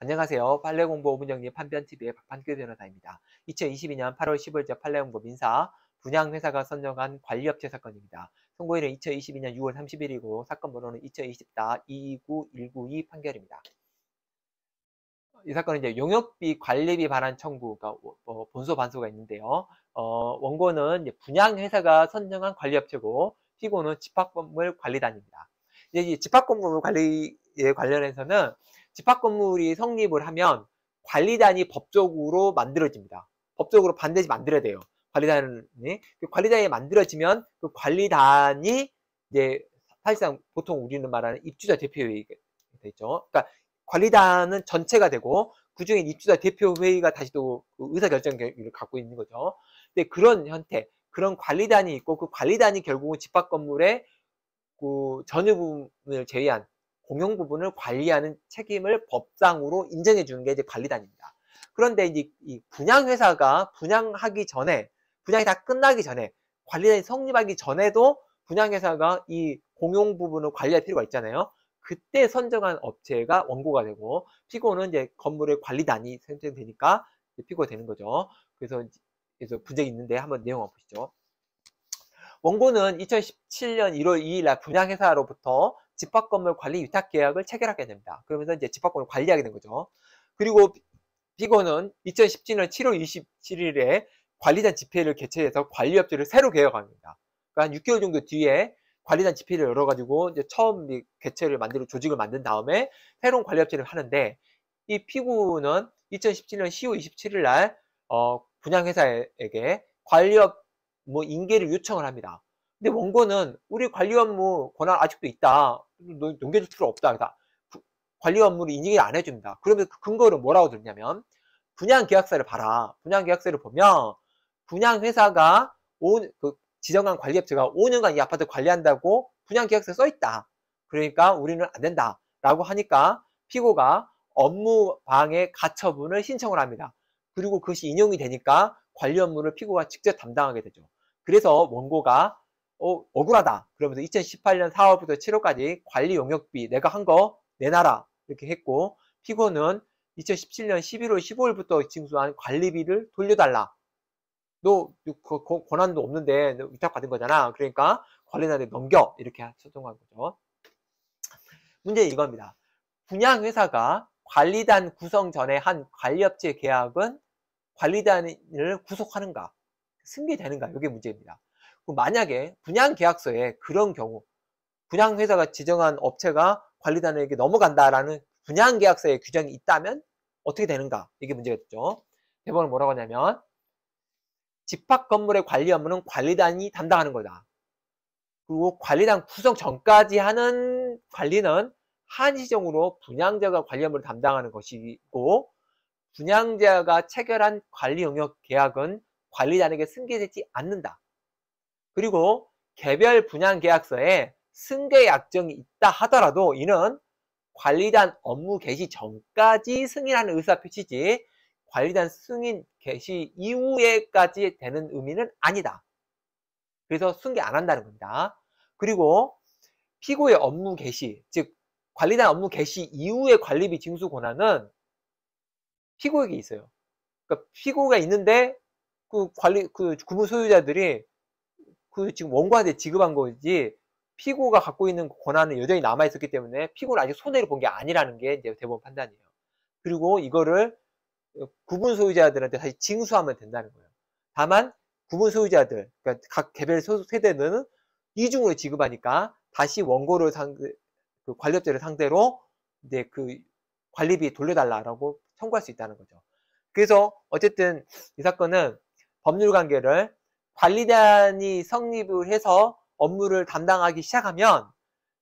안녕하세요. 판례공부 5분 정리 판변TV의 박판규 변호사입니다. 2022년 8월 15일자 판례공부 민사 분양회사가 선정한 관리업체 사건입니다. 선고일은 2022년 6월 30일이고 사건 번호는 2024-229-192 판결입니다. 이 사건은 이제 용역비 관리비 반환 청구가 본소 반소가 있는데요. 원고는 이제 분양회사가 선정한 관리업체고 피고는 집합건물 관리단입니다. 이제 이 집합건물 관리에 관련해서는 집합건물이 성립을 하면 관리단이 법적으로 만들어집니다. 법적으로 반드시 만들어야 돼요. 관리단이 만들어지면 그 관리단이 이제 사실상 보통 우리는 말하는 입주자 대표회의가 되죠. 그러니까 관리단은 전체가 되고 그중에 입주자 대표회의가 다시 또 의사결정권을 갖고 있는 거죠. 근데 그런 형태, 그런 관리단이 있고 그 관리단이 결국은 집합건물의 그 전유 부분을 제외한 공용 부분을 관리하는 책임을 법상으로 인정해 주는 게 이제 관리단입니다. 그런데 이제 이 분양회사가 분양하기 전에, 분양이 다 끝나기 전에, 관리단이 성립하기 전에도 분양회사가 이 공용 부분을 관리할 필요가 있잖아요. 그때 선정한 업체가 원고가 되고 피고는 이제 건물의 관리단이 선정되니까 피고가 되는 거죠. 그래서 분쟁이 있는데 한번 내용 한번 보시죠. 원고는 2017년 1월 2일 날 분양회사로부터 집합건물 관리 위탁 계약을 체결하게 됩니다. 그러면서 이제 집합건물을 관리하게 된 거죠. 그리고 피고는 2017년 7월 27일에 관리단 집회를 개최해서 관리업체를 새로 개혁합니다. 그러니까 한 6개월 정도 뒤에 관리단 집회를 열어가지고 이제 처음 개최를 조직을 만든 다음에 새로운 관리업체를 하는데 이 피고는 2017년 10월 27일 날 분양회사에게 관리업 인계를 요청을 합니다. 근데 원고는 우리 관리 업무 권한 아직도 있다. 넘겨줄 필요 없다. 그래서 관리 업무를 인정을 안 해줍니다. 그러면 그 근거를 뭐라고 들냐면 분양계약서를 봐라. 분양계약서를 보면 분양회사가 지정한 관리업체가 5년간 이 아파트 관리한다고 분양계약서에 써있다. 그러니까 우리는 안 된다. 라고 하니까 피고가 업무방해 가처분을 신청을 합니다. 그리고 그것이 인용이 되니까 관리 업무를 피고가 직접 담당하게 되죠. 그래서 원고가 억울하다. 그러면서 2018년 4월부터 7월까지 관리 용역비 내가 한 거 내놔라. 이렇게 했고 피고는 2017년 11월 15일부터 징수한 관리비를 돌려달라. 너 권한도 없는데 위탁받은 거잖아. 그러니까 관리단한테 넘겨. 이렇게 소송한 거죠. 문제는 이겁니다. 분양회사가 관리단 구성 전에 한 관리업체 계약은 관리단을 구속하는가? 승계되는가? 이게 문제입니다. 만약에 분양계약서에 그런 경우 분양회사가 지정한 업체가 관리단에게 넘어간다라는 분양계약서에 규정이 있다면 어떻게 되는가? 이게 문제가 됐죠. 대법원은 뭐라고 하냐면 집합건물의 관리 업무는 관리단이 담당하는 거다. 그리고 관리단 구성 전까지 하는 관리는 한시적으로 분양자가 관리 업무를 담당하는 것이고 분양자가 체결한 관리 용역 계약은 관리단에게 승계되지 않는다. 그리고 개별 분양계약서에 승계 약정이 있다 하더라도 이는 관리단 업무 개시 전까지 승인하는 의사표시지 관리단 승인 개시 이후에까지 되는 의미는 아니다. 그래서 승계 안 한다는 겁니다. 그리고 피고의 업무 개시, 즉 관리단 업무 개시 이후의 관리비 징수 권한은 피고에게 있어요. 그러니까 피고가 있는데 그 구물 소유자들이 지금 원고한테 지급한 거지 피고가 갖고 있는 권한은 여전히 남아 있었기 때문에 피고는 아직 손해를 본 게 아니라는 게 이제 대법원 판단이에요. 그리고 이거를 구분 소유자들한테 다시 징수하면 된다는 거예요. 다만 구분 소유자들, 그러니까 각 개별 세대는 이중으로 지급하니까 다시 원고를 그 관리업체를 상대로 이제 그 관리비 돌려달라고 청구할 수 있다는 거죠. 그래서 어쨌든 이 사건은 법률 관계를 관리단이 성립을 해서 업무를 담당하기 시작하면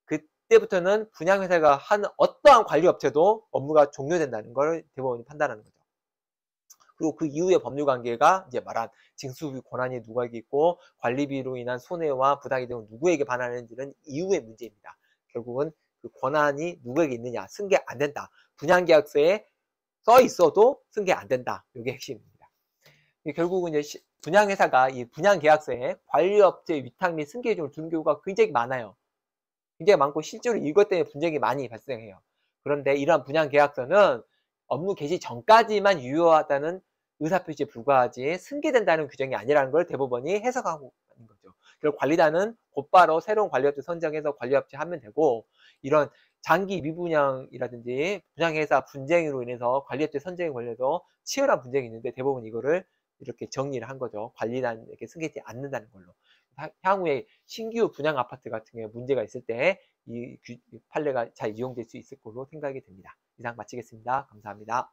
그때부터는 분양회사가 하는 어떠한 관리업체도 업무가 종료된다는 걸 대법원이 판단하는 거죠. 그리고 그 이후의 법률 관계가 이제 말한 징수비 권한이 누구에게 있고 관리비로 인한 손해와 부당이 되면 누구에게 반환하는지는 이후의 문제입니다. 결국은 그 권한이 누구에게 있느냐, 승계 안 된다. 분양계약서에 써 있어도 승계 안 된다. 이게 핵심입니다. 결국은 이제 분양회사가 이 분양계약서에 관리업체 위탁 및 승계 요청을 주는 경우가 굉장히 많아요. 굉장히 많고 실제로 이것 때문에 분쟁이 많이 발생해요. 그런데 이러한 분양계약서는 업무 개시 전까지만 유효하다는 의사표시에 불과하지 승계된다는 규정이 아니라는 걸 대법원이 해석하고 있는 거죠. 그리고 관리단은 곧바로 새로운 관리업체 선정해서 관리업체 하면 되고, 이런 장기 미분양이라든지 분양회사 분쟁으로 인해서 관리업체 선정에 관련해서 치열한 분쟁이 있는데 대법원이 이거를 이렇게 정리를 한 거죠. 관리단에게 승계되지 않는다는 걸로. 향후에 신규 분양 아파트 같은 경우에 문제가 있을 때 이 판례가 잘 이용될 수 있을 걸로 생각이 됩니다. 이상 마치겠습니다. 감사합니다.